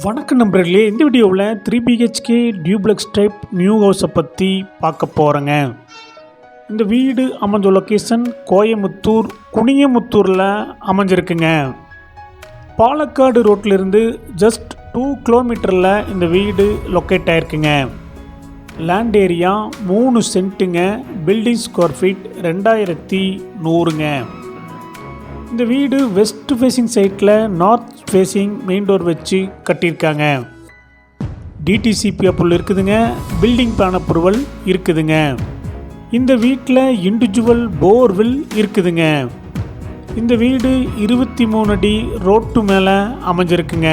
வணக்கம் நண்பர்களே, இந்த வீடியோவில் 3 BHK டியூப்ளெக்ஸ் டைப் நியூ ஹவுஸை பற்றி பார்க்க போகிறேங்க. இந்த வீடு அமைஞ்ச லொக்கேஷன் கோயமுத்தூர் குனியமுத்தூரில் அமைஞ்சிருக்குங்க. பாலக்காடு ரோட்டிலிருந்து ஜஸ்ட் 2 கிலோமீட்டரில் இந்த வீடு லொக்கேட் ஆகிருக்குங்க. லேண்ட் ஏரியா 3 சென்ட்டுங்க. பில்டிங் ஸ்கொயர் ஃபீட் 2100ங்க. இந்த வீடு வெஸ்ட் ஃபேஸிங் சைட்டில் நார்த் ஃபேஸிங் மெயின் டோர் வச்சு கட்டியிருக்காங்க. டிடிசிபி அப்ரூவல் இருக்குதுங்க. பில்டிங் பிளான் அப்ரூவல் இருக்குதுங்க. இந்த வீட்டில் இண்டிவிஜுவல் போர்வில் இருக்குதுங்க. இந்த வீடு 23 அடி ரோட்டு மேலே அமைஞ்சிருக்குங்க.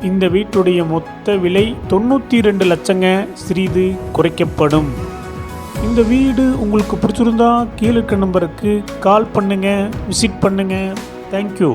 இந்த வீட்டுடைய மொத்த விலை 92 லட்சங்க. சிறிது குறைக்கப்படும். இந்த வீடு உங்களுக்கு பிடிச்சிருந்தா கீழே இருக்க நம்பருக்கு கால் பண்ணுங்கள், விசிட் பண்ணுங்கள். தேங்க்யூ.